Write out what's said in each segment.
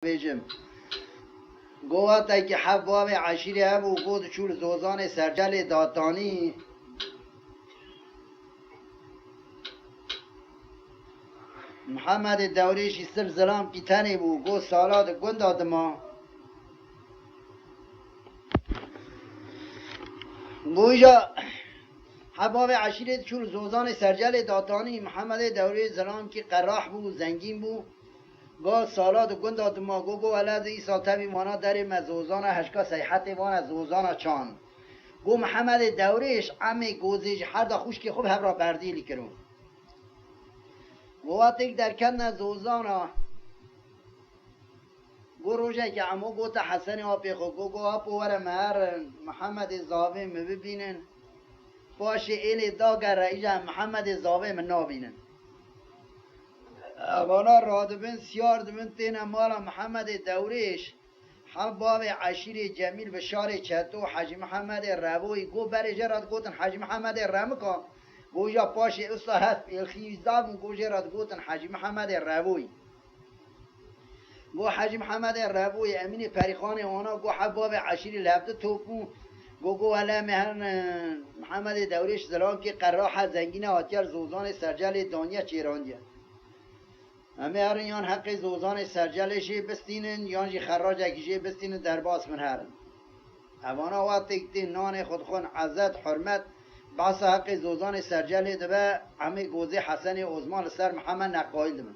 بیجم گوات که حباب عشیره ابو بود چول زوزان سرجل داتانی محمد دوریش سر زلام کی تنی بو گو سالات گند آدما گویجا حباب عشیره چول زوزان سرجل داتانی محمد دوری زلام کی قراح بو زنگین بو گو سالات گند آدما گو ولد ایسا تبی مانا در مزوزان هشکا سیحت وان زوزان چان گو محمد دوریش عمی گوزیج هر دا خوش که خوب هر را بردیلی کرون وقتی در کن زوزانا گو روژه که عمو گو تا حسن آپی خو گو آپو ور مهر محمد زاوی ببینن باشه ایلی داگر رئیجا محمد زاوی من نابینن وانا رادبن سیار دبن تین مالا محمد دوریش حباب عشیر جمیل بشار چتو حاج محمد روی گو بر جرات گوتن حاج محمد رمکا گویا پاش استا هست الخیزدام گو جرات گوتن حاج محمد روی گو حاج محمد روی امین پریخان وانا گو حباب عشیر لفت توپو گو ولا مهر محمد دوریش زلان که قراح زنگین آتیار زوزان سرجل دانیا چیراندیا همه هر یان حق زوزان سرجلشی بستینن یان جی خراج اکیشی بستینن در باس من هرن اوانا وقتی که نان خودخون عزت حرمت باس حق زوزان سرجل دبه همه گوزه حسن عزمان سر محمد نقایل دبن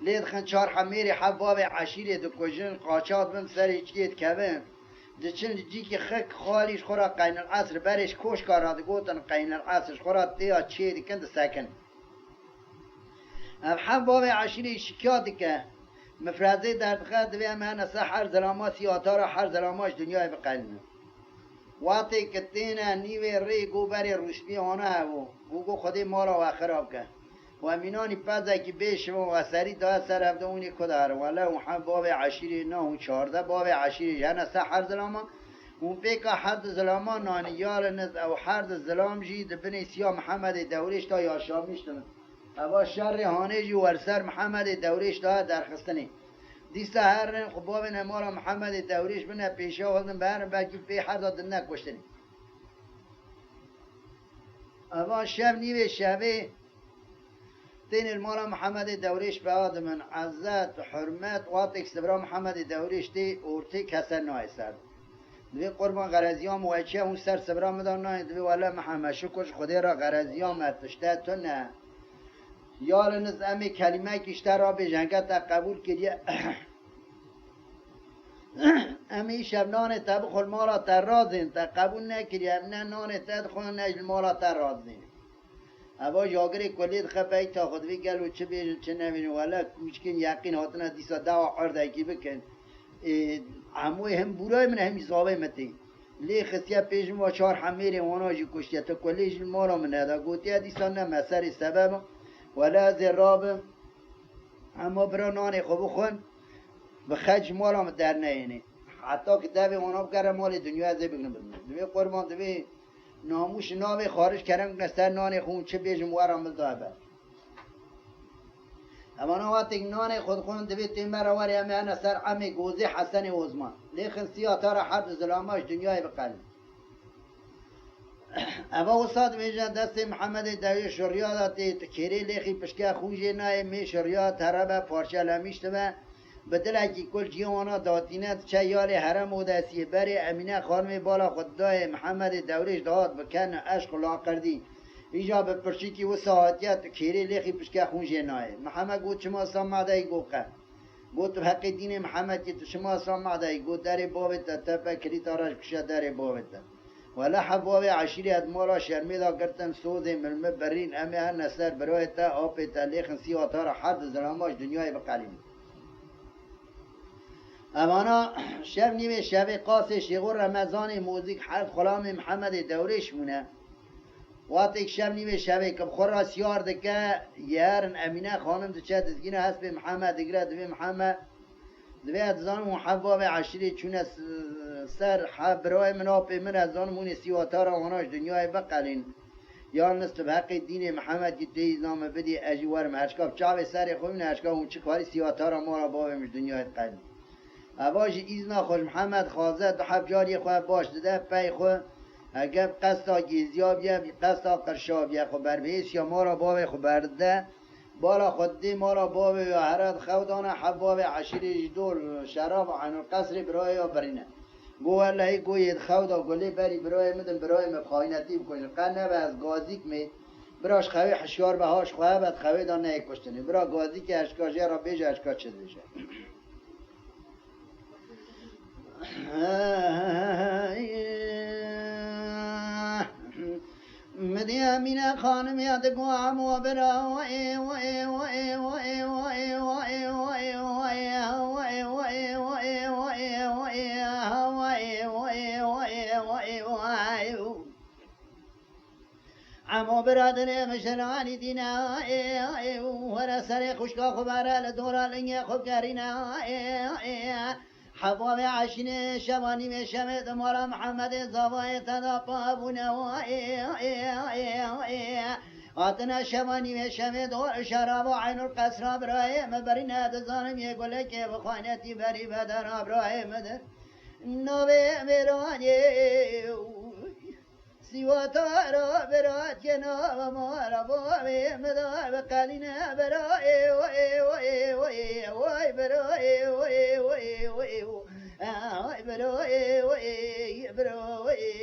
لید خن چار حمیر حباب عشیر دو کجن قاچات بم سر ایچکیت کبن دچن جی که خک خالیش خورا قین العصر برش کوش کاراد گوتن قین العصر خورا تیا چی دکند سکن حباب عشیری شکیات که مفرزه دردخه دوی همه هر ظلامات سیاتا را هر ظلاماش دنیای بقلمه وقتی که تینه نیوی ری گو بری روشبی آنه هوا گو خودی مالا و خراب که و امینانی پزه که بیشم و سری دا سر افده اونی کداره ولی اون حباب عشیری نه اون 14 باب عشیری یعنی هر ظلاما اون پیکا حد ظلاما نانیال نز او حد ظلام جید بنی سیا محمد دوریش تا یا شامیشتن اوا شر هانه جو ورسر محمد دوریش دا درخستنی دیستا هر خباب نمارا محمد دوریش بنا پیشا وزن بهرن بلکه پی هر دادن نکشتنی اوا شب نیوه شبه تین المالا محمد دوریش به آدمن عزت و حرمت وقتی سبرا محمد دوریش دی اورتی کسر نای سر دوی قربان غرزیام و اچه اون سر سبرا مدان نای دوی والا محمد شکرش خودی را غرزیام ارتشته تو نه یال نز امی کلمه کشتر را به جنگت قبول کریه امی شب نان تبخل مالا تر رازین تا قبول نکریه نه نان تدخل نجل مالا تر رازین اوا جاگری کلید خبایی تا خودوی گلو چه بیشن چه نبینه ولی کوچکن یقین هاتنا دیسا دوا عردکی بکن هموی هم برای من همی زاوه متی لی خسیه پیشم و چار حمیر وانا جی کشتیه تا کلیش مالا من هدا گوتیه دیسا نه مسر سبب ولا زراب اما برا نان خوب خون به خج مالا در نینه حتی که دوی اونا بگره مال دنیا ازی بگنه بدنه دوی قربان دوی ناموش ناوی خارج کردن نستر نان خون چه بیشم وارم بلدابه اما نواتک نان خود خون دوی تیم براواری همه نستر عمی گوزی حسن عزمان لیخن سیاتا را حد ظلاماش دنیای بقلب اما استاد میجا دست محمد دوی شریعاتی تکیری لیخی پشکه خوشی نای می شریعات هربه پارچه لمیشت و بدل اکی کل جیوانا داتینت چه یال حرم و دستی بری امینه خانمی بالا خدای محمد دوریش داد بکن عشق لا کردی ایجا به پرشیکی و ساعتیت کیری لیخی پشکه خوشی نای محمد گوت شما سامعده گوکه گوت حق دین محمد که شما سامعده گوت در بابت تپه کلی تارش کشه در بابت ولا حباب عشیری ادمارا شرمیدا کرتن سوز ملمه برین امی هر نسر برای تا آب تا لیخن سیاتا را حد ظلاماش دنیای بقلیم امانا شب نیمه شب قاس شیغور رمضان موزیک حد خلام محمد دوریش مونه وقتی شب نیمه شب که بخور را سیار دکه یارن امینه خانم دچه دزگینه هست به محمد دگره دوی محمد دوی ادزان محباب عشیری چون سر برای من آپی من ادزان مون سیواتا را واناش دنیای بقلین یا نست به حق دین محمد که تیز نامه بدی اجوار اشکاب چاوی سر خوبین اشکاب اون چه کاری سیواتا را ما را بابمش دنیای قلین اواج ایزنا خوش محمد خازه دو حب جاری خواه باش دده پی خواه اگر قصدا گیزیاب یا قصدا قرشاب یا خو بربیس یا ما را باوی خو برده بالا خودی ما را باوی و حرد خودانه حباب عشیر دول شراب و عن القصر برای یا برینه گو والله گوید خودا گلی بری برای مدن برای مبخاینتی بکنی قنه و از گازیک می براش خوی حشیار بهاش خواه بد خوی دان نه کشتنی برا گازی که اشکاجه را بیجه اشکاج چه دیشه مدی امینه خانم یاد گوام و برا و ای و ای و ای و ای و ای و ای و ای و ای و ای و ای و ای و ای و ای و ای و ای و ای و ای عمو برادر مشرانی دینا ورا سر خوشکا خبره لدورا لنگه خوب کرینا حباب عشین شبانی میشمه دمارا محمد زوای تداپا ابونا آتنا شبانی میشمه دور شراب و عین القصر برای مبرنا دزانم یه گله که بخوانتی بری بدن برای مدن نوی مرانی سیواتا را برات جناب مارا باوی مدار بقلینه برای وی وی وی وی برای وی وی وی وی برای وی برای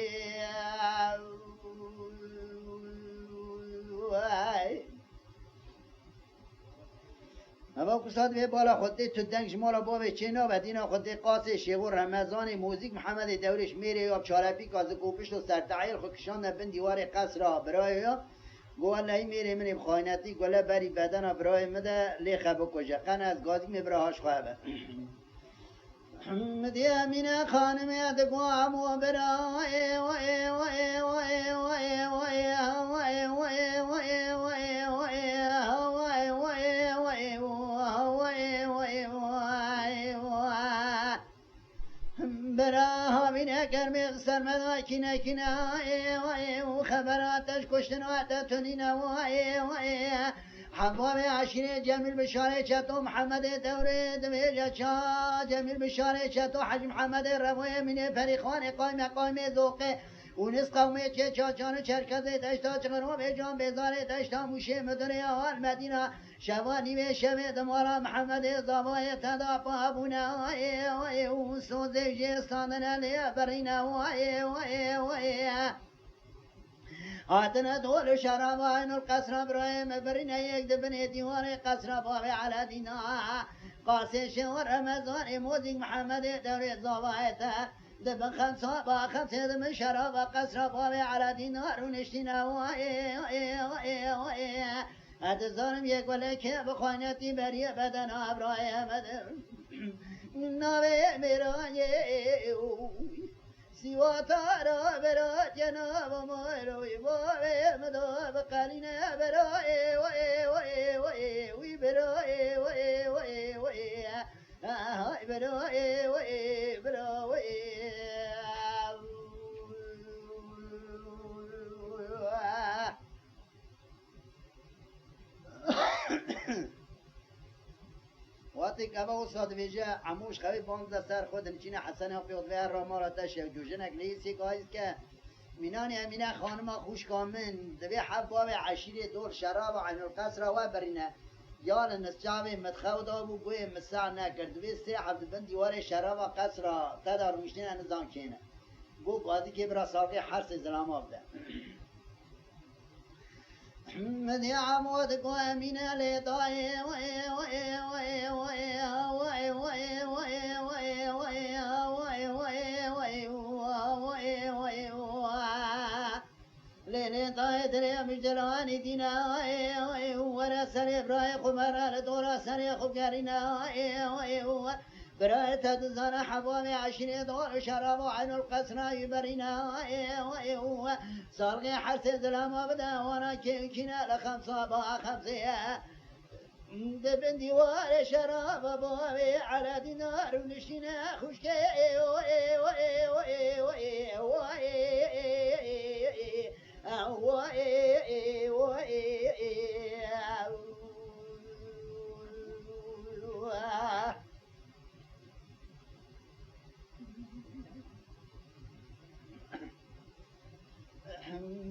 اما کساد به بالا خودی تو دنگش مالا باوی چینا و دینا خودی قاسه شیغور رمضان موزیک محمد دورش میره یا چارپی کازه گوپشت و سرتعیل خود کشان بین دیوار قصر را برای یا گو اللهی میره منی بخواینتی گله بری بدن برای مده لیخه بکشه قن از گازی میبرهاش خواه مدی امینه خانم یاد گوام و برای وی وی وی وی وی وی وی برا بینه کرمی سرمدا کینه کینه و خبراتش کشتنات تنینا حباب عشیره جمیل بشاره چطو محمد دوره دمیجا چا جمیل بشاره چطو حج محمد روی منه پریخوان قایم ذوقه اونس قومه که چاچان چرکزه دشتا چغرو به جان بزاره دشتا موشه مدنه آل مدینه شوانی به شوه دمارا محمد زبای تداپا ابونا اون سوزه جستاندن علیه برینا آتنا دول شراب عین القصر برایم برینه یک دبنه دیوار قصر باوی علا دینا قاسه شور رمضان موزیک محمد دور زبایتا دبن خمسة با خمسة دم شراب قصر باوی علا دینا رونشتینا اتظالم یک ولی که بخوانتی بری بدن ابرای مدر ناوی میرانی سیواتا را برا جناب ماروی باوی مدو بقلینه برای وی برای وقتی که با استاد ویژه عموش خوی 15 سر خود نچینه حسن پیاد و راما تشه جوجنک لیسی گایز که مینانی امینه خانم خوش کامن دبی حباب عشیره دور شراب و عین القصر و برینه یال نسجاوی متخود ابو گوی مساع نکرد دبی سه عبد بن دیوار شراب و قصر تدار مشتین نظام کینه گو قاضی که برا ساقی حرس زلام آبده مدي عمود قوامين لطاي لين طاي دري مجلواني دينا ورا سري براي خمر لدورا سري خبقارينا براي تدزان حبوامي عشرين دور شراب عن القصر يبرينا صارغي حرس ظلام ابدا وانا كنا لخمسة با خمسة دبن ديوار شراب بوابي على دينار ونشينا خشكي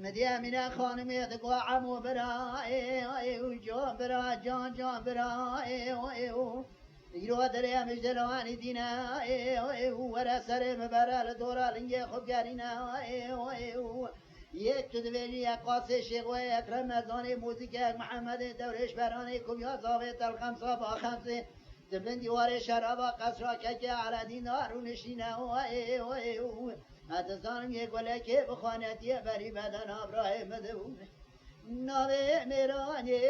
مديامنا خانمي تقوى عمو براي وجون برا جان برا يرو دريا مجدلواني دينا ورا سر مبارا لدورا لنجي خب قارينا یک تدویری قاسي شيخ ويكرم مزاني موسيقى محمد دورش براني كوبيا زاوية الخمسة بخمسة دبن ديوار شرابا قصرا كجا على دينار ونشينا اتزانم یک ولکه بخانتی بری بدن ابراه مدون نامه میرانی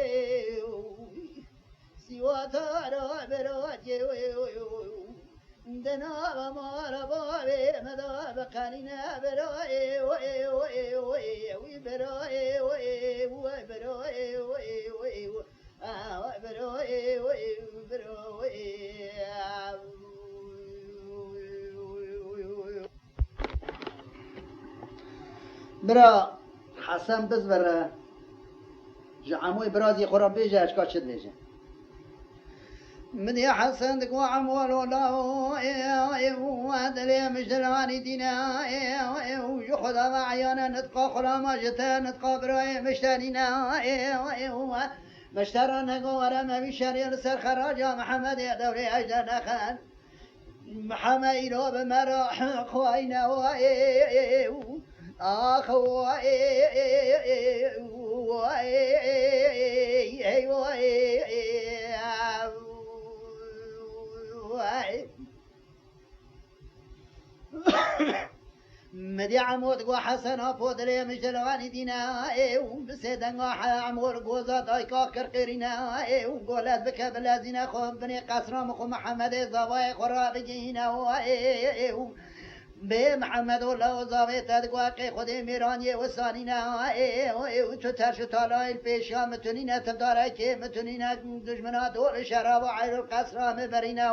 سیواتا را براتی دناب مارا بابی مدا بقرینه برای وی برای برا حسن بز برا جعموی برازی خورا بیجه اشکا چد بیجه من يا حسن دقوا عمول ولا ودلي مجدلاني دينا وخذا معيانا نتقى خلا ما جتا نتقى براي مشتانينا مشترى نقورا ما بشري لسر خراجا محمد دوري أجدنا خان محمد إلو بمراح خوينا مدي عمود قو حسن فودري مجلواني دينا بسيدن عمور قوزا دايكا كرقرينا وقولت بك بلازينا خوم بني قصرام خو محمد زواي خرابجينا بمحمد الله زاوية تدقواقي خودي ميراني وسانينا وتتر شتالا البيشا متونينا تبدارا كي متونينا دجمنا دور شراب وعير القصرة مبرينا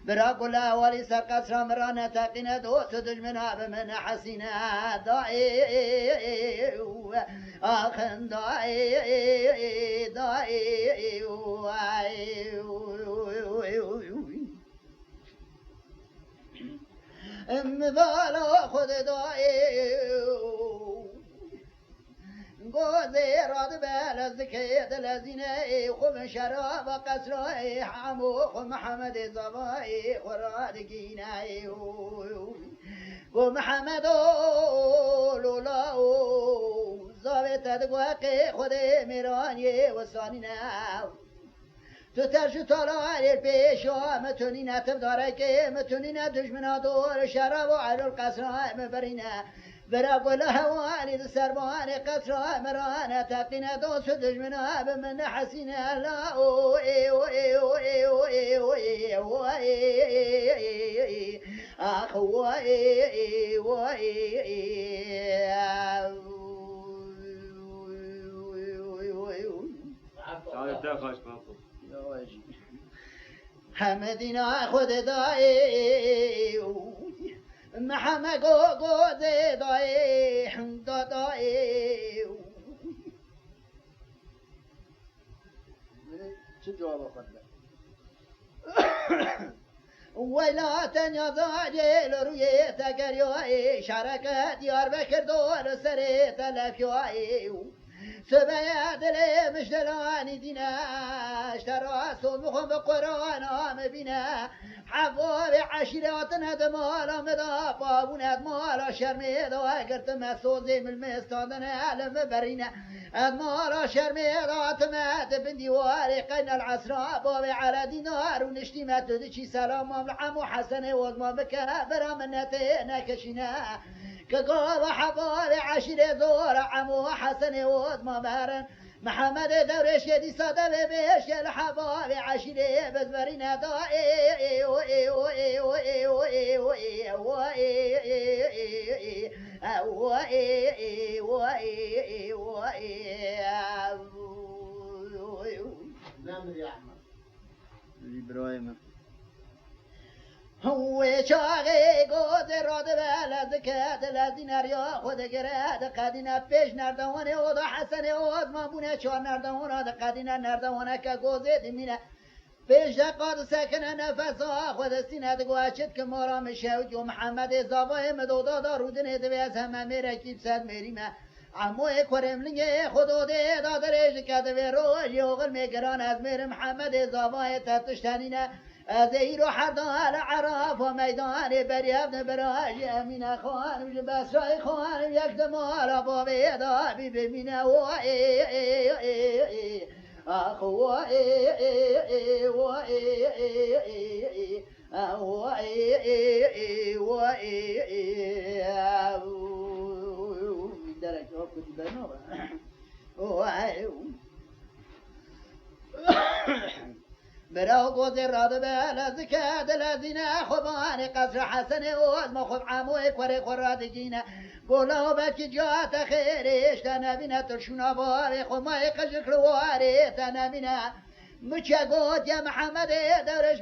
برا قلا ولي سر قصرة مرانا تقينا دوت دجمنا بمن حسينا داعي آخن داعي داعي مذالا خود داعي قوزي راد بالزكية الذين خم شراب قصرائي حمو خم محمد زبائي خراد قيناي ومحمد لولا زاوية تدقواقي خود ميراني وصانينا تترشو طلال البيشو متونينا تبدارك متونينا دجمنا دور شراب وعلو القصراء مبرينا برا قول هواني السرباني قصراء مرانا تقينا دوس دجمنا بمن حسينا لا حمدنا خود دائی محمد گو دے دائی حمد دائی چه جواب خود ولا تنيا جيل روي تقريوي شركة ديار بكر دور سري تلفيوي سبيات لي مش دلاني دينا اشترى صومهم بقرآن آم بنا حفظ عشيراتنا دمالا مدا بابونا دمالا شرمي دا قرت مسوزي من المستاندنا علم برينا دمالا شرمي دا تمات بندي واري قين العسرا بابي على دينار ونشتي ما تدشي سلام العمو حسن وضما بكا برا منتنا كشنا كقاب حفاظ عشيرة زور عمو حسن وضما بارن محمد دورش يدي صدى بيش الحفاظ عشيرة بزبرنا دائي نعم يا أحمد إبراهيم هو شاغي قوز راد بالزكاة الذين ريا خود قراد قادنا پیش نردوانه وضا حسن وض مامونه چار نردوانه دا قادنا نردوانه که قوزه دمینه پیش قاد سکن نفس خود سینت گوشت که مارا مشهود و محمد زاوای مدودا دارودن دویز همه میره کیب سد میریم عموی کرملینگ خودو ده دادرش کده و روش یوغل میگران از میر محمد زاوای تتشتنینه از ایرو حردان عراف و میدان بریفت براج امین خانم بسرای خانم یک دمارا با بیدابی ببینه و آخ و درک آفتی برنامه برا گوزی راده به لزکه دلزینه خوبان قصر حسن اوز مخوب عموی کوری خورادگینه گولا بکی جات خیرش تنبینه ترشونا باری خومای قشق رواری تنبینه مچه گوت یا محمد دورش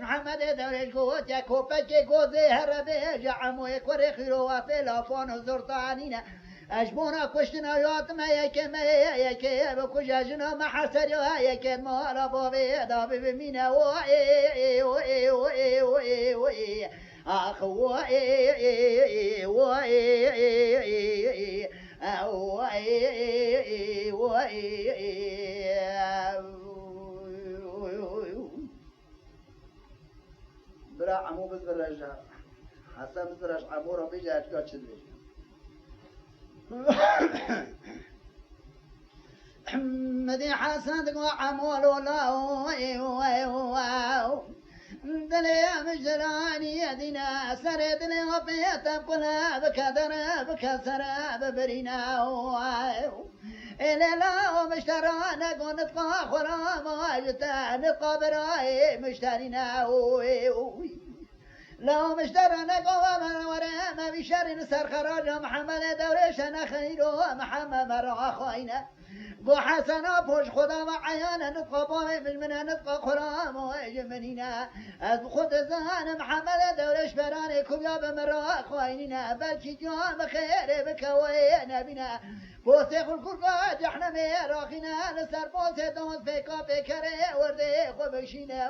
گوت یا کوپک گوزی هر بیجا عموی کوری خیرو و فلافان و زرطانینه اجبونا کشتنا یادم یکی بکجا جنا محسر یکی مالا بابی دابی بمینه آخ برا عمو بزرج حسن بزرج عمو را بیجا اشکا چه بیجا مدي حسن تقوى عمول والله دلي مجراني يدينا سرد لي وفيت بقلها بكدر بكسر ببرينا إلا لا مشترانا قو نتقى خرام واجتا نتقى براي مشترينا لو مشترنا قوام ورا بشر نسر خراج محمد دورش نخيرو محمد مرا خوينه بو حسنا پوش خدا و عیانا نطقا بای من نطقا خرام و اجمنینا از خود زان محمد دورش برانه کبیا بمرا خوینینا بلکی جان خیره بکوی نبینا بوسه خل کرگا جحنم راخینا نسر بوسه دونس پیکا پیکره ورده خوبشینا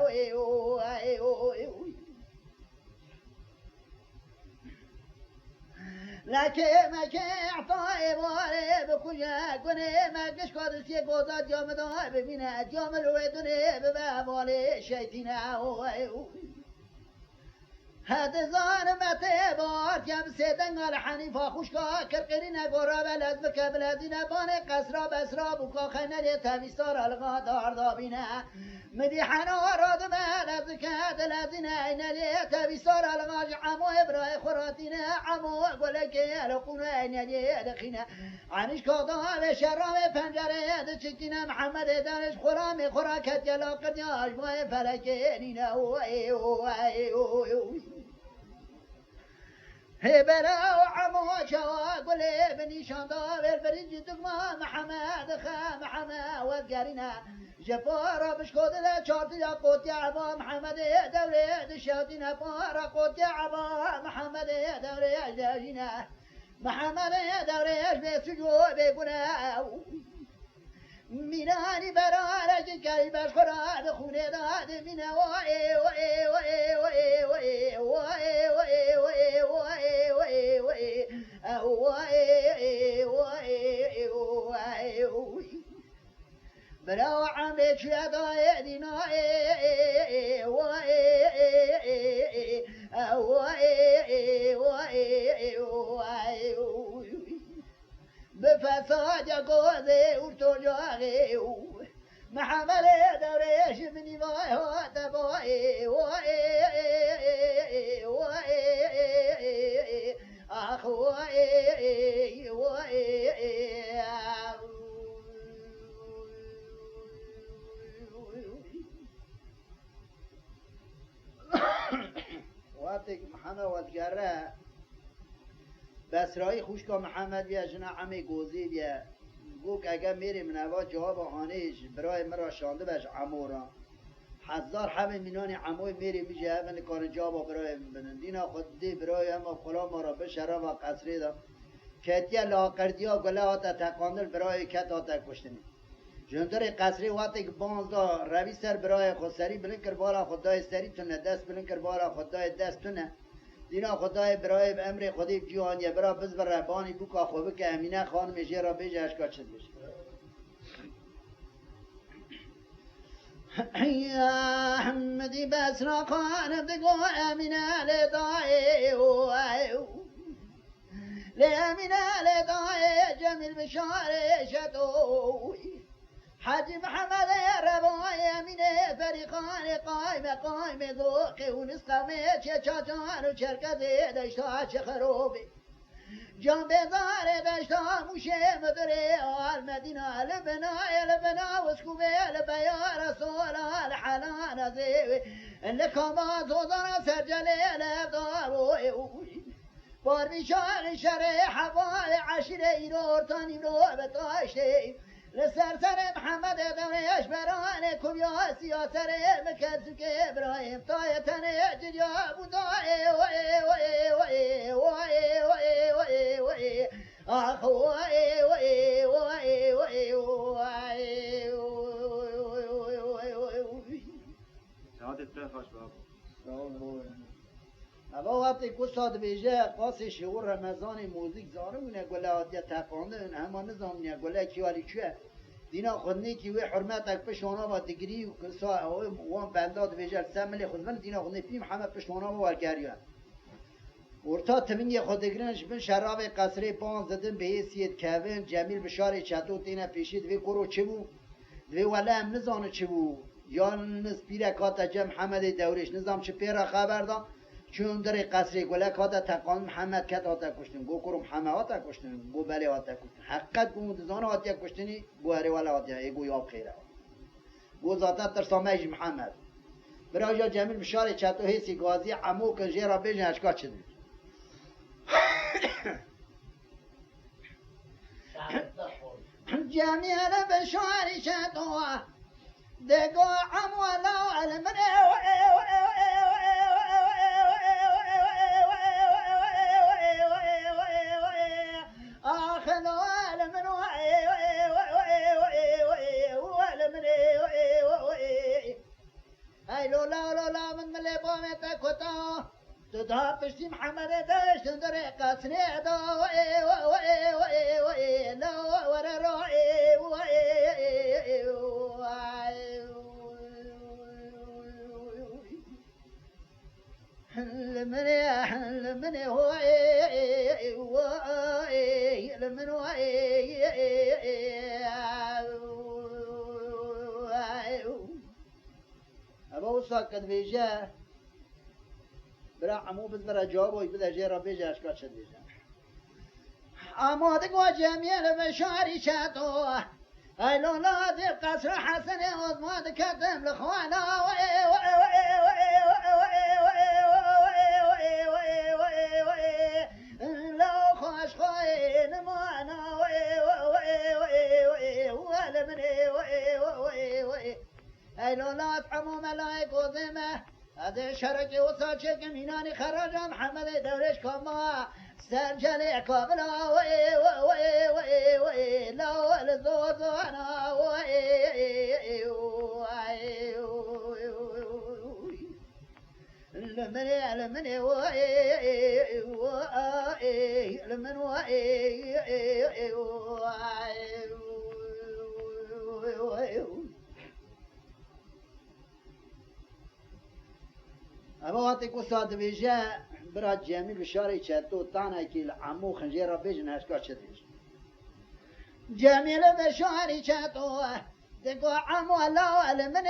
لكن ما كان عطاي واري بكوجا كوني ما كش قادس يقوزا جام دا ببينا جام الويدني بباب والي شيتنا هذا زان متى بار كم سيدن على حنيفة خوشكا كرقرين قرا بلد بكبلدنا بان قصرا بسرا بوكا خنر تبيستار الغا دار دابينا مدي حنا راد ما لزكا دلزنا عينالي تبيستار الغا عمو ابراي خراتنا عمو قولك يلقون عينالي دخينا عنش كاضا بشرام فنجره دشتنا محمد دانش خرامي خراكت يلا قد ياش ما فلكينينا هبلا وعمو شوا قولي بني شاندا بالبرنج دقما محمد خا محمد وذكرنا جفارة بشكود لا شرط يا قوت يا عبا محمد دوري دشاتنا فارا قوت يا عبا محمد دوري داجنا محمد دوري بسجو بيقنا ميناني برارج كاي بشخرا دخول داد من واي واي واي واي واي واي واي واي واي واي واي واي براو عملت شدا دينا واي بفساد قوزي ورتجاغي محمل دوريش مني باي هاتباي واي اخ واي وقتی محمد وادگره بسرایی خوش که محمد بیا جنا عمی گوزی بیا گوک اگر میری منوا جواب آنیش برای مرا شانده بش عمورا هزار همه مینانی عموی میری میشه همه کار جواب برای بنن دینا خود دی برای اما فلا ما را بشرا و قصری دا کتیا لاقردیا گله آتا تقاندل برای کت آتا کشتنی جندر قصری وقتی که بانزدا روی سر برای خود سری بلند کر بالا خدای سری تونه دست بلند کر بالا خدای دست تونه دینا خدای برای امر خودی جوان یا برای بز بر ربانی بوکا خوبه که امینه خانم جه را بیجه اشکا چد بشه یا حمدی بسرا خانم دگو امینه لدائه لامینه لدائه جمیل بشاره شدوی حاجی محمد ربای امینه فریقان قایم ذوقی و نسقمه چه چاچان و چرکزه دشتا چه خروبی جان بزار دشتا موشه مدره آل مدینه لبنا وسکوبه لبیا رسول الحلان زیوی لکما زوزان سرجله لبداوی بار بیشار شره حوال عشیره ایرور تانی رو بتاشته لسر محمد دونیش برانه کبیا سیاسر مکرد که ابراهیم طایتنه جریا بودای آخ اما وقتی کساد بیجه قاسی شعور رمضان موزیک زارمونه گله آدیا تقانده اما نظامنیه گله کیوالی چوه دینا خودنی که وی حرمت اک پشوانا با دگری و کسا وان بنداد بیجه سملی خودمن دینا خودنی پیم همه پشوانا با ورگریان ورتا تمنی خود دگرنش بن شراب قصری پان زدن به حیثیت کهون جمیل بشار چطو تینا پیشید وی کرو چه بو دوی ولی هم نزانه چه بو یا نسپیره کاتا جم حمد دورش نظام چه پیرا خبر دا چون در قصری گله کاتا تقان محمد کت آتا کشتن گو کرم همه آتا کشتن گو بله آتا کشتن حقیقت گو مدزان آتا کشتنی گو هری ولی آتا ایگو یاب خیره گو ذاتا ترسامه محمد برای جا جمیل بشار چطو حیثی گازی عمو که جیرا بیجن اشکا چه دید جمیل بشار چطو دگو عمو لا علمنه لولا من ملي بومتا كوتا تدها بشتي محمد داش تندر قاسني دا لا ورا لمن هو لمن هو ابو ساكت بيجا برا عمو بدرا جوابه يبدا جيرا بيجا اشكال شد بيجا امادك وجميل بشاري شاتو اي لو نادي قصر حسن وضماد كتم لخوانا لو خوش خوين معنا ولا من اي لو لا تحمو ملايك وذمه هذا شرك وصاچه كميناني خراج محمد دورش كما سرجل كابلا لا لزوزانا اما وقتی که ساعت بیجه برای جمیل بشاری چطور تانه که عمو خنجه را بیجن هشکا چه دیش جمیل بشاری چطور دگو عمو الله المنه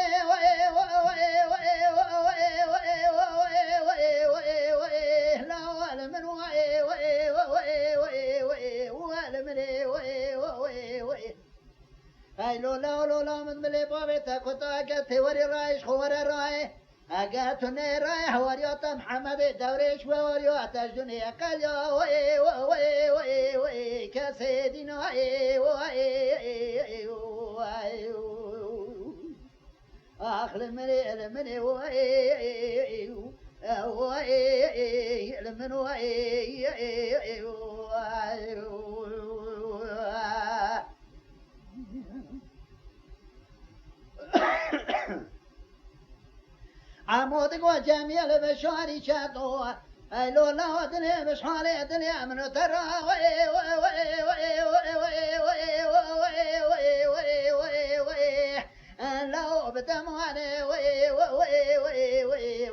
هاي لولا من ملي بابتا كتا قتي وري رايش خوار راي اگاتونه رای حواریات محمد دورش و واریات جنی قلیا و کسی دینا آخر منی و لمن و. عمود قو جميل بشاري شاتو لو لا دني مش حالي دني من ترى لو بدماني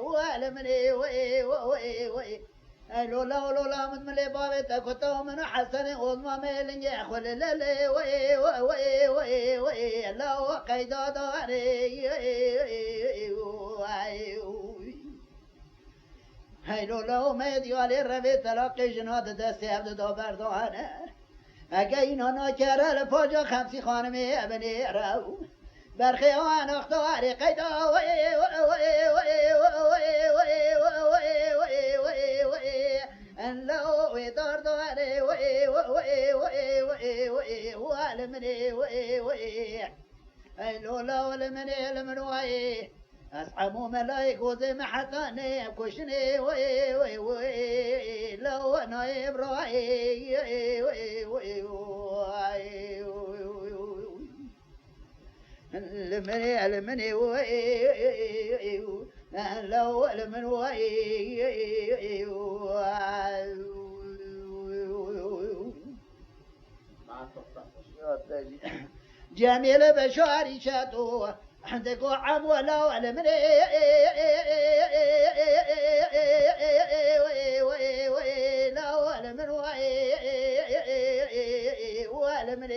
والمني لولا من ملي بابي تكتو من حسن وضم ميلن ياخل للي لو قيدا داري هاي لو ما يديالي ربي تلقي جناد دستي عبد دو بردوانه اگه ناکره لپاجا خمسی خانمی ابنی رو برخیان اختاری قیدا لو دار داره والمني لولا والمني المنوي أصحابه ملايك وزي ما حطاني كشني لو أنا إبراهيم المني لو المنوي جميل بشاري شاتو عندك عم ولا من لا ولا من ولا من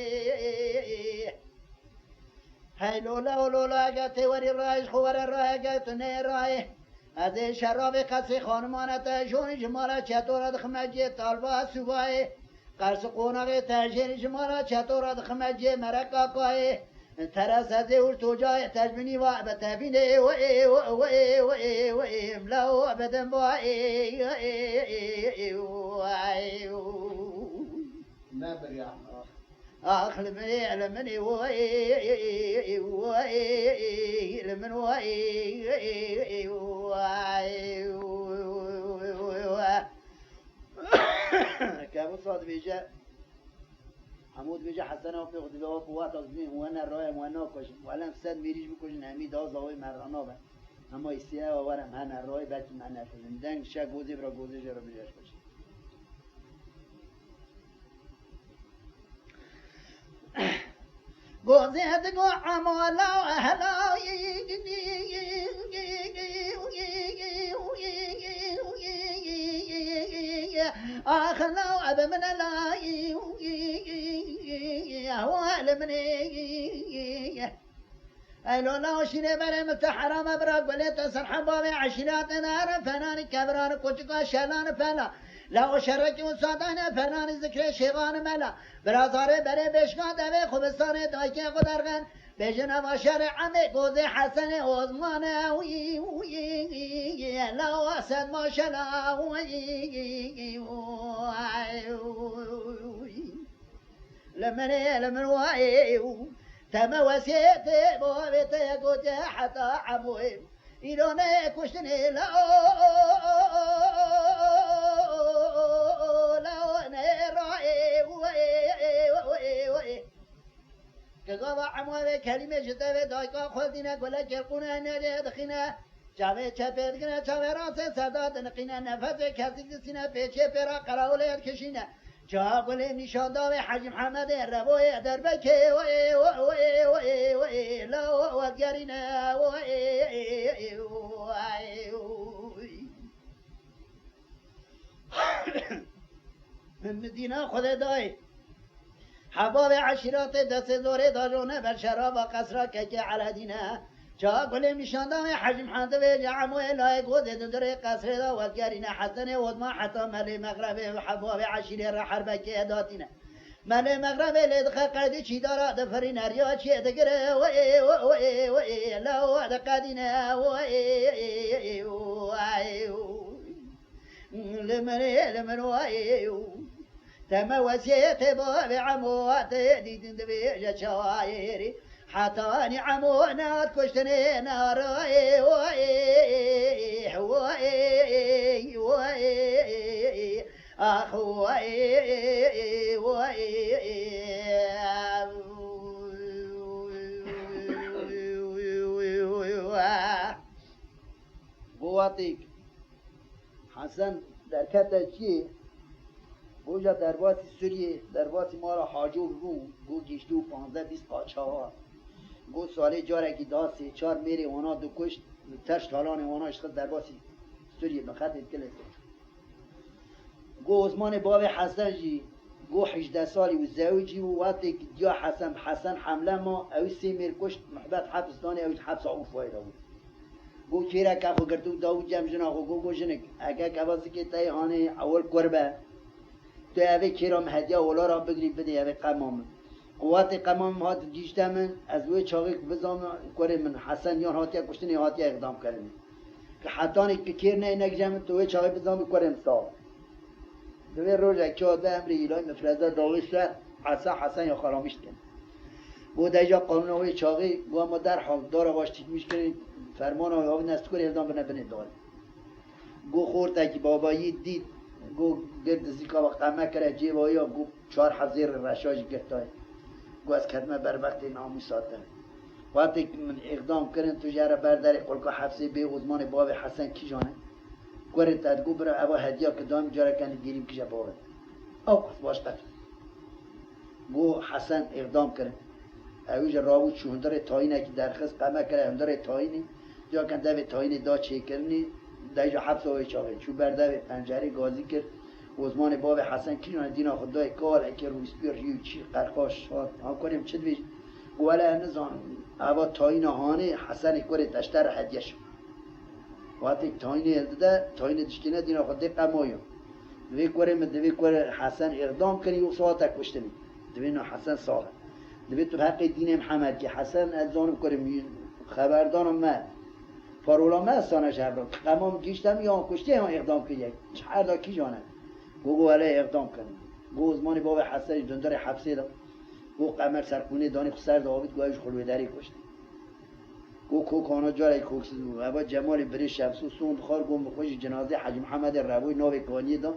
هاي لولا قالت وري الرايش خوار الراي قالت نيراي هذه شراب قصي خانمانة شون جمالة چطور خمجي طالبا سواي قرص قوناغي تاجين جمالة چطور خمجي مرقا قاي ترى سازي ورتوجاي تجبني وابتابيني ملاو ابدا باي نابر يا احمد اخل مني على مني لمن كابو صاد بيجا حمود بيجا حسنا وفي غدبه وقوات أصلين وانا الرأي وانا كوش وعلم سد ميريج بكوش نامي داز ضوي مرنا به اما استينا وورم هنا الرأي بلکه من نفهمم دنگ شا گوزی برا گوزی جرا بجاش باشه گوزی هدگو عمالا و اهلا آخلا و اب من لاي والمني ايلو لا شنو بلا متحرم ابراق ولا تصرح بابي عشرات نار فنان كبران كوتشكا شلان فلا لا شرك وصادنا فنان ذكر شيغان ملا برازار بلا بشكا دبي خبستان دايكي قدرغن بجنا ما شرع عمي قوزي حسن عثمان لا اسد ما شلا لمن واي تما وسيت بوبت قوت حتى عموي إلونا كشتني لا كذا عموي كلمة جدا دايكا خذنا ولا جرقنا نادي دخنا جاوي چپیدگنا چاوي راسه صداد نقینا نفذ کسی سینه پیچه پیرا قراولت کشینا جا گل نشان داوی حاجی محمد ربوی در بکه لا وگرینا مدینه خود دای حباب عشیرات دست دوره داجونه بر شراب قصرا که علی دینه جا گل میشان داوی حاجی محمد و جعمو الهی گود در قصر دا وگرینا حسن ودما حتی ملی مغرب و حباب عشیره را حرب که داتینه ملی مغرب لدخل قیدی چی دارا دفرین اریا چی دگره لا دقادینه لمن تم وسيت باب عموات ديدن دبيجة شوايري حتاني عمونا كشتني نار گواتی حسن در کتا چیه گوجا در باسی سوریه در باسی ما را حاجو رو گو گیشتو 15-20 پاچه گو ساله جاره که دا 3-4 میره اونا دو کشت ترش تالان اونا اشخص در باسی سوریه بخطت کلیسه گو عثمان باب حسن جی گو 18 سالی و زوجی و وقتی دیا حسن حمله ما او 3 میر کشت محبت حبس دانه او حبس عوف فایده بود گو چیره که خو گرتو داود جمع جنا خو گو جنک اگه کواسی که تای آنه اول قربه تو اوه چیرا مهدیه اولا را بگری بده اوه قمام قوات قمام هات دیشته من از اوه چاقی بزام کره من حسن یان هاتیه کشتنی هاتیه اقدام کردنی که حتانی که کیر نه نگجم تو اوه چاقی بزام کره مسا دوی روزه که آده امری ایلای مفرزه داویش را حسن یا خرامیشت کن گو دیجا قانون اوه چاقی گو ما در حال داره باشتید میشکنید فرمان آوه نست کره اقدام بنه داره گو خورده که بابایی دید گو گرد زیکا وقت همه کرده جیبایی ها گو 4 حزیر رشاج گرتای گو از کدمه بر وقت ناموساته وقتی که من اقدام کردن تو جاره برداری قلقا حفظه به عثمان باب حسن کی جانه گوره تد گو برای ابا هدیه که دام جاره کنه گیریم کشه بارد او کس باش قتل گو حسن اقدام کردن اویج راوود شهندر تاینه که درخست قمه کرده هندر تاینی جا کن دوی تاینی دا چه کرنی دیجا حبس اوی چاقه چو برده پنجره گازی کرد عثمان باب حسن کنونه دینا خدای کار اکر روی سپیر ریو چی قرقاش شاد هم کنیم چه دویش گواله نزان اوا تاین هانه حسن کره تشتر هدیه شد وقتی تاین الده تاین دشکنه دینا خدای قمایو دوی کره حسن اقدام کنی و ساعت کشتنی دوی نو حسن ساله دوی تو حق دین محمد که حسن از زانم کریم خبردانم من فارولا من سانه شهر را قمام گیشتم یا کشتی هم اقدام کنید شهر دا کی جانه گو علیه اقدام کنید گو عثمان باب حسن دندار حبسه دا گو قمر سرکونه دانی خود سر داوید گوهش خلوه داری کشتی گو کوکانا جاره کوکسی دو اما جمال بری شمسو سوند خار گم بخوش جنازه حاج محمد روی ناو کانی دا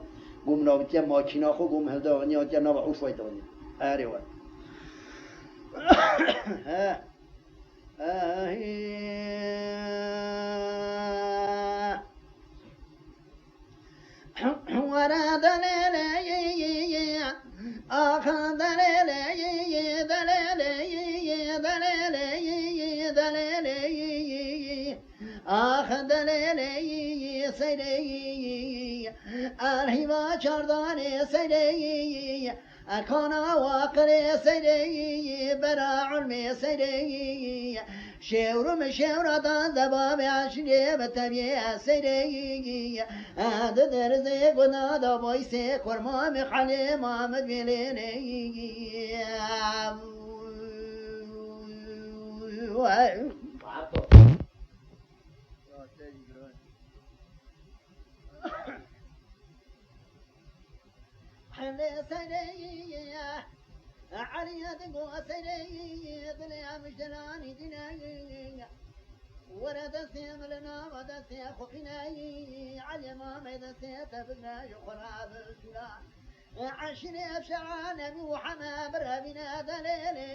گم ناویتی ماکینا خو گم هلده آنی آتی ناو عوفای دانی اره وان ورا دليلي آخ دليلي دليلي دليلي دليلي آخ دليلي سيدي الهوا چردان سيدي أكونا واقري سيدي برا علمي سيدي شورم شورة دباب عشري بتبيع سيدي هذا درزي قنا دبويسي قرما مخلي محمد بليني حلي سيدي علي دقو سيدي دنيا مجدلاني دنيا ورد سيم لنا ورد سيم خفناي علي ما ميد سيتبنا يخراب الجلال عشري بشعان وحما برهبنا دليلي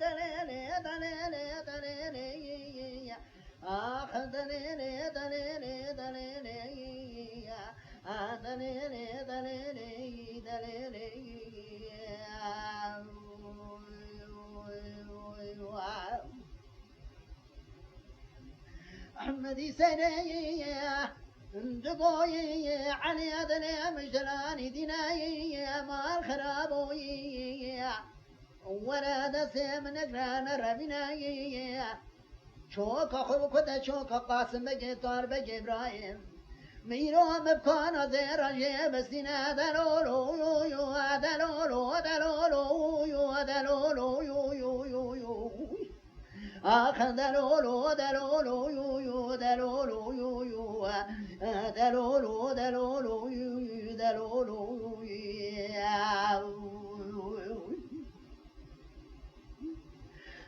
دليلي دليلي دليلي آخ دليلي دليلي دليلي دليلي دليلي دليلي أحمدي سني دقوي علي دنيا مجراني ديناي ما الخرابوي ورد سيم نقران ربناي شوك أخو كده شوك قاسم بجي طار بجي إبراهيم ميرو مبكان زير جيب سنا دلولو يو دلولو دلولو يو دلولو يو آخ دلولو دلولو يو دلولو يو دلولو دلولو يو دلولو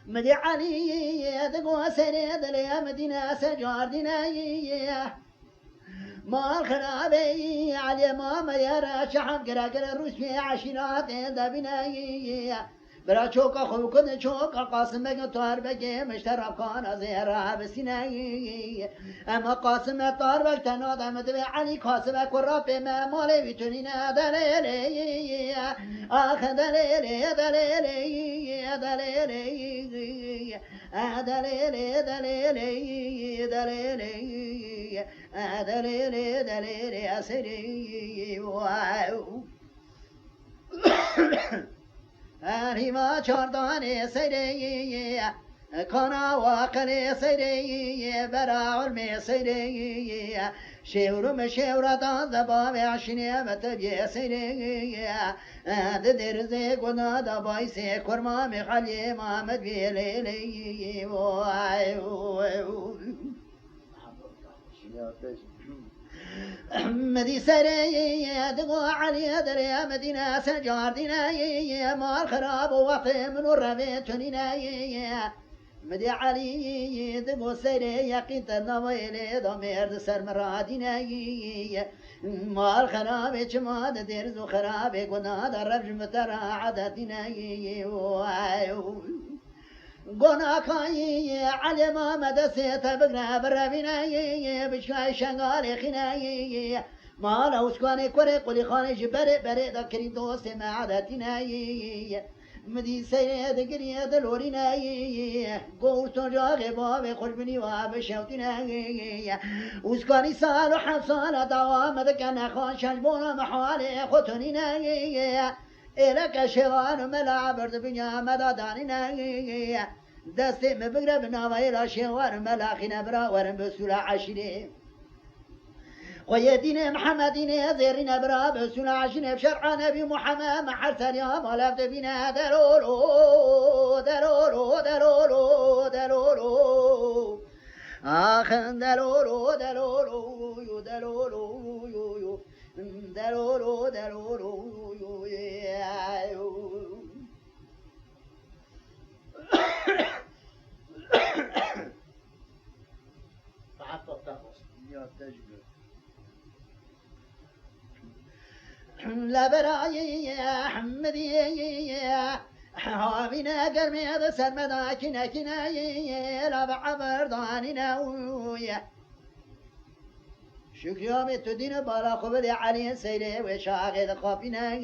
مدي علي دقوا سريد ليا مدينة سجار ديناي ما الخرابي علي ماما يا راشحم قراقر الروس في عشرات دبناي برا چوکا خوب کن چوکا قاسم بگن تار بگه مشترب کان از هر بسینه اما قاسم تار بگ تنها دمت به علی قاسم کرا به مال بیتونی نداره آخ دلیلی دلیلی دلیلی دلیلی دلیلی دلیلی دلیلی دلیلی اسری واو هریما چاردان سری کانا واقل سری برا علم سری شورم شورتان زباب عشنی بتبی سری درز گنا دبای سی کرما مخلی محمد بیلیلی مدي سري دقو علي دري مدينة سجار دينا مال خراب وطي من الربيت تنينا مدي علي دقو سري يقين تنويلي ضمير سر مرادينا مال خراب جماد درزو خراب قنا درب جمترا عددنا قنا كاي علي ما مدسيت بقنا بربنا بشكاي شنغالي خناي ما لو سكاني كوري قولي خاني جبري بري ذكري دوستي ما عدتنا مدي سيد قريه دلورنا قوتو جاغي بابي خوش بني وابشوتنا وسكاني سالو حصالة دوام ذكنا خان شجبونا محالي خوتنينا إلك شغال ملا برد بنيا مدى دانينا دستي مبقرب ناويلا شغال ملا خنا برا ورم بسولا عشرين ويدين محمدين زيرنا برا بسولا عشرين بشرع نبي محمد محرسل يا ملفت بنا دلولو دلولو دلولو دلولو آخن دلولو دلولو يو دلولو يو يو دلولو دلولو يو يو لا براي حمدي حامينا قرمي هذا سلمنا كنا كنا لا بعبر ضانينا ويا شكرا تدين بالا خبر علي سيري وشاغل خافينا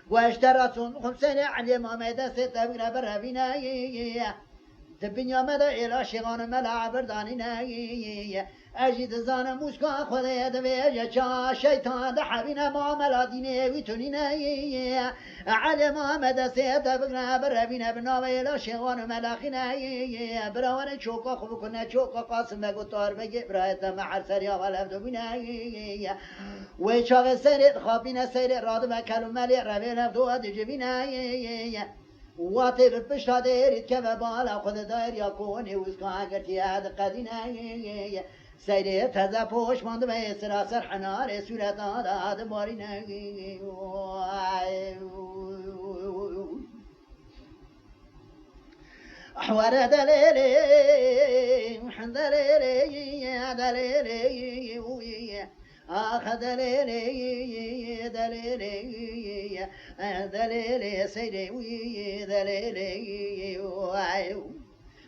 واشترى خمسين علي ما مدى ستة برهبينا تبنيا مدى إلى شغان ملعب بردانينا أجد زانا موسكا خذي دبيجة شا شيطان دحبنا معاملة ديني ويتونينا علي ما مدى ستة برهبينا بناوي إلى شغان ملاخينا براوانا شوكا خبكنا شوكا قاسم بقطار بقى برايتا محر سريا والأبدو بنا وشاغ سيرت خابينا سيرت راد بكالو ملي ربينا بدو أدجبنا واتي بالبشرة ديرت كما بالا خذ داير يكوني وسكا قرتي هذا قدينا سيرت هذا فوش ماند بيسرا سرحنا رسولة هذا بارينا أحوار دليلي دليلي دليلي آخ دليلي دليلي دليلي سيدي دليلي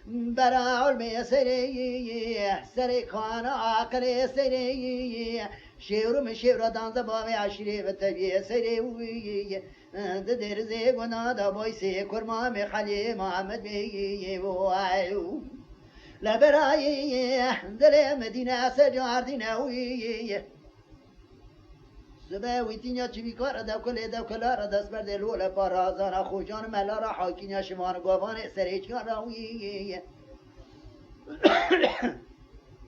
برا علمي سيدي سري خان عقلي سيدي شير من شير دان زبابي عشري بتبي سيدي درزي قنا دبوي سي كرما مخلي محمد بي لا براي دلي مدينة سجار دينوي زباوي تینیا چی بیکار دو کلا دست برده لوله پارازان خوشان ملا را حاکینیا شمان گوان سریچکان راوی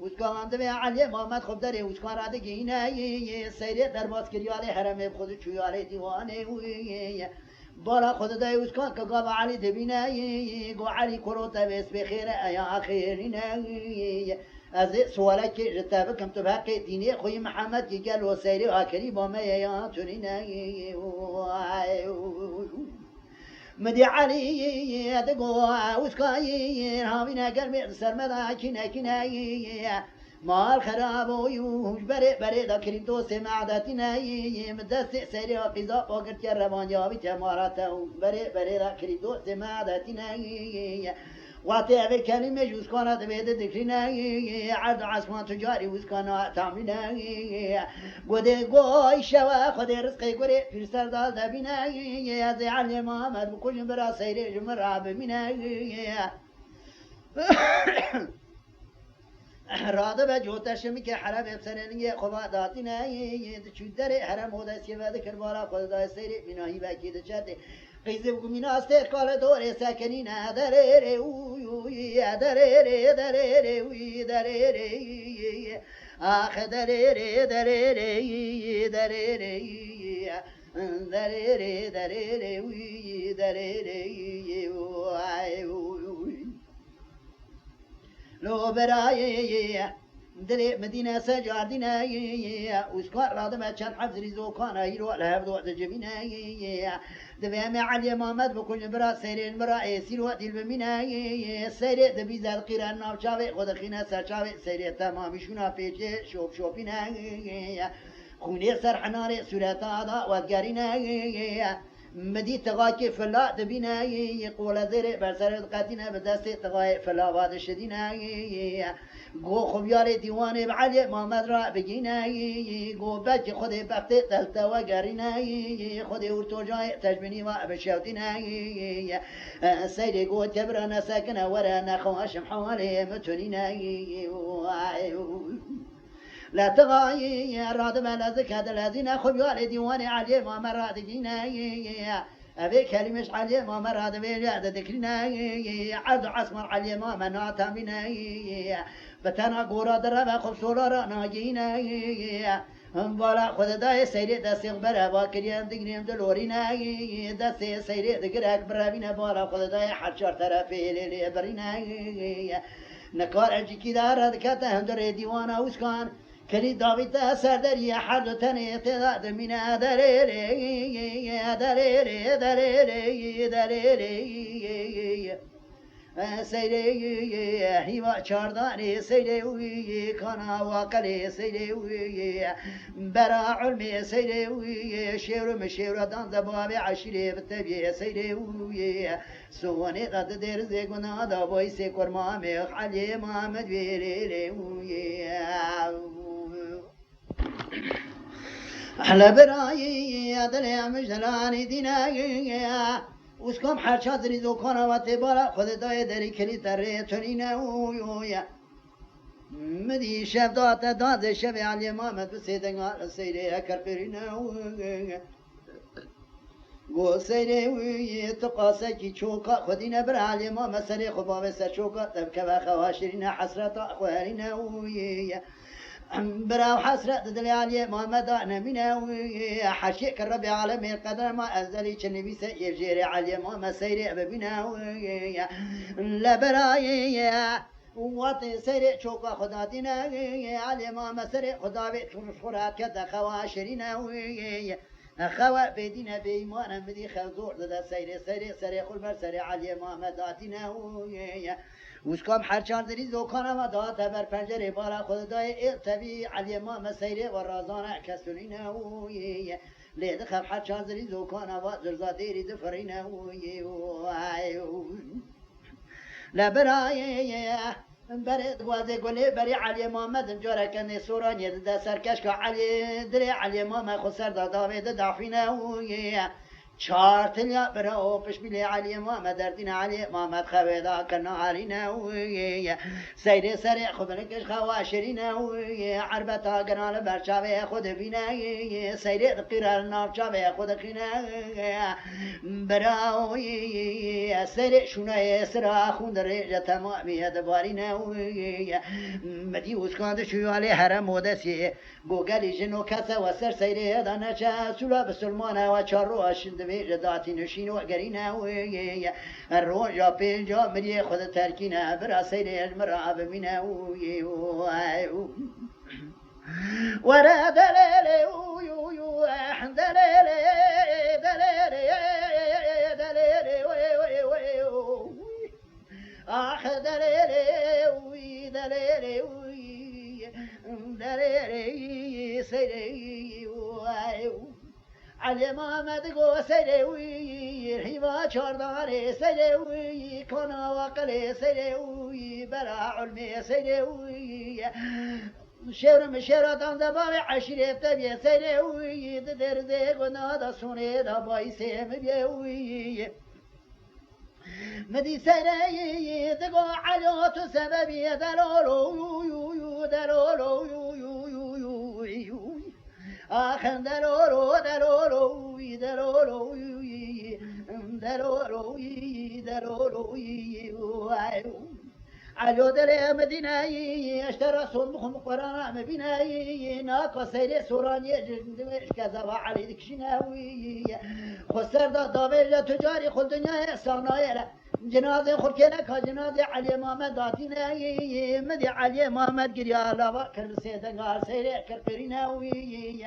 وسکان هم دبی علی محمد خوب داره وسکان را دگینه سیره در باسکریال حرم خود چویال دیوانه بالا خود دای وسکان که گاب علی دبینه گو علی کروتا بیس بخیره ایا خیرینه از سوالك جتابكم تبقى ديني خوي محمد قال وسيري وكريم وما يا ترينا مدي علي ادقوا وسكاي هاوينا قلبي سرمدا كنا كنا مال خراب ويوش بري ذكرين دوس معدتنا مدست سيري وقضاء وقرت الرمان يابي تمارته بري ذكرين دوس معدتنا واتي كلمة جوز كانت بيد ذكرنا عرض عصمان تجاري وز كانت تعملنا قدي قوي شوا خدي رزقي قري في سردال دبنا يا علي محمد بكل برا سيري جمرة بمنا راضي بجوتش مك حرب بسرني خبا داتنا تشدري حرم ودا سيبا ذكر بارا خدا سيري مناهي باكي دشاتي قيزب من استر قال دور ساكنين دريري وي دريري دريري وي دريري اخ دريري دريري دريري دريري دريري وي دريري لو براي دري مدينة سجار دينا وسكار رادم كان حفظ رزو كان يروح لها بضوء جبينا دبيام علي محمد بكل برا سيرين برا يسير وقت البمينا سير دبي زاد قيران ناب شاوي خد خينا سر شاوي سير تمام شونا بيجي شوفينا خوني سر حناري سورة هذا وقارينا مدي تغاكي فلا دبينا يقول زير برسر قاتنا بدست تغاي فلا بعد شدينا گو خبیار دیوانه بعلی محمد را بگینه گو بچه خود بفته تلتا و گرینه خود ارتو جای تجبنی و بشوتینه سیر گو تبرا نسکنه ورا نخواشم حواله متونینه لا تغاي راد بلازك هذا الذين خبيار ديوانه علي محمد را بگینه أبي كلمش علي ما مراد بيجاد ذكرنا عرض عصمر علي ما مناتا منا بتنا قورا دربا خب سولارا ناجينا ولا خذ داي سيري دس يغبر باكريم دقنيم دلورينا دس سيري دقرك برابينا ولا خذ داي حشر طرفي لي برينا نكار أجي دار ذكرته هندر ديوانا وسكان كري داويد سردري حد تني تداد من دريري دريري دريري دريري سيري هيوا چارداني سيري كانا واقلي سيري برا علمي سيري شير مشير دان زبابي عشري بتبي سيري سواني قد در زيقنا دا بويسي كرمامي علي محمد بيري على براي أدلي مجدلاني دينا وسكم حرشات ريزو كنا واتبارا خود داي داري كلي تري تنينا ويا مدي شف داد شف علي محمد بسيدنا سيري كربرينا گو سيري وي تقاسا كي چوكا خدينا بر علي محمد سري خباب سر چوكا تبكى بخواشرنا حسرة اخوارنا ويا براو حسرة دلي علي محمد أنا منا حشيك الربي عالمي القدر ما أنزلي كنبي سير جيري علي محمد سيري ببنا لا براي واتي سيري شوكا خداتنا علي محمد سيري خدا بيت خرات كذا خواشرنا خوا بيدينا بإيمان مدي خزور دا سيري سيري خلبر سيري علي محمد آتنا وسكام حرشان دری زوکانا و داد بر پنجره بالا خود دای ارتبی علی ما مسیره و رازانه کسونینه وی لید خب حرشان دری زوکانا و زرزادیری دفرینه وی لبرای برد وازه گلی بری علی محمد جاره کنی سورانی ده سرکش که علی دری علی محمد خسر داداوی ده دافینه وی چهار تلیا برو پش بیلی علی محمد دردین علی محمد خویدا کنا علینا وی سیر سر خود نکش خواشرینا وی عربتا گنال برچاوی خود بینا سیر قرار نافچاوی خود خینا براوی سیر شونه سرا خوند ریج تمامی دبارینا وی مدی وسکاند شوالی حرم ودسی گوگلی جنو کسا و سر سیر دانچا سولا بسلمانا و چار روشند جداتي نشين وقرينا ويا الرجا بينجا مري خذ تركينا براسيل المرأة بمنا ورا دلالي ويو دلالي دلالي دلالي آخ دلالي وي دلالي وي علي محمد گو سروی هیوا چاردان سروی کنا وقل سروی برا علم سروی شهرتان دبای عشیره تبی سروی درده گنا دا سونه دا بای سیم بیوی مدی سروی دگو علیات سببی دلالو دلالو آخن دلالو دلالو دلالو دلالو دلالو علو دل مدينة اشترى صنبخ قرآن مبينة ناقص سيري سوراني كذا علي ذيك شناوي خسر دا دابل تجاري خل دنيا صنايا جنازة خلكنا كجنازة علي محمد داتينا مدي علي محمد قريا لا كر سيدنا سيري كركريناوي